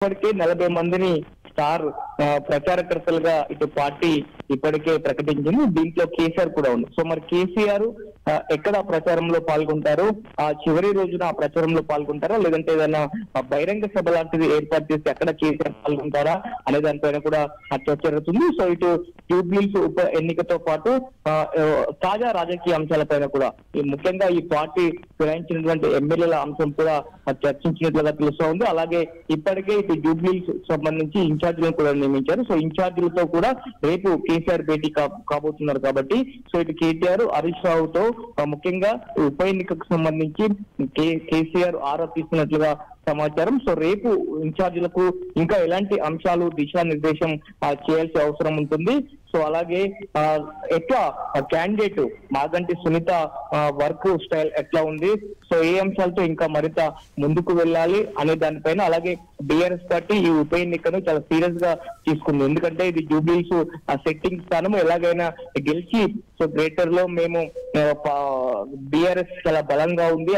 ఇప్పటికే 40 మందిని స్టార్ ప్రచారకర్తలుగా ఇటు పార్టీ ఇప్పటికే ప్రకటించింది. దీంట్లో కేసీఆర్ కూడా ఉంది. సో మరి కేసీఆర్ ఎక్కడ ప్రచారంలో పాల్గొంటారు, ఆ చివరి రోజున ఆ ప్రచారంలో పాల్గొంటారా, లేదంటే ఏదైనా బహిరంగ సభ లాంటిది ఏర్పాటు చేసి అక్కడ కేసీఆర్ పాల్గొంటారా అనే దానిపైన కూడా చర్చ జరుగుతుంది. సో ఇటు జూబ్లీస్ ఉప ఎన్నికతో పాటు తాజా రాజకీయ అంశాలపైన కూడా ముఖ్యంగా ఈ పార్టీ ఫిరాయించినటువంటి ఎమ్మెల్యేల అంశం కూడా చర్చించినట్లుగా తెలుస్తూ ఉంది. అలాగే ఇప్పటికే ఇటు జూబ్లీస్ సంబంధించి ఇన్ఛార్జీలను కూడా నియమించారు. సో ఇన్ఛార్జీలతో కూడా రేపు కేసీఆర్ భేటీ కాబోతున్నారు కాబట్టి సో ఇటు కేటీఆర్ హరీష్ రావుతో ముఖ్యంగా ఉప ఎన్నికకు సంబంధించి కేసీఆర్ ఆరా తీస్తున్నట్లుగా సమాచారం. సో రేపు ఇన్ఛార్జీలకు ఇంకా ఎలాంటి అంశాలు దిశానిర్దేశం చేయాల్సిన అవసరం ఉంటుంది. సో అలాగే ఎట్లా candidate Maganti Sunitha work style ఎట్లా ఉంది, సో ఏ అంశాలతో ఇంకా మరింత ముందుకు వెళ్ళాలి అనే దానిపైన, అలాగే బీఆర్ఎస్ పార్టీ ఈ ఉప ఎన్నికను చాలా సీరియస్ గా తీసుకుంది. ఎందుకంటే ఇది జూబ్లీస్ సెట్టింగ్ స్థానం, ఎలాగైనా గెలిచి సో గ్రేటర్ లో మేము బీఆర్ఎస్ చాలా బలంగా ఉంది.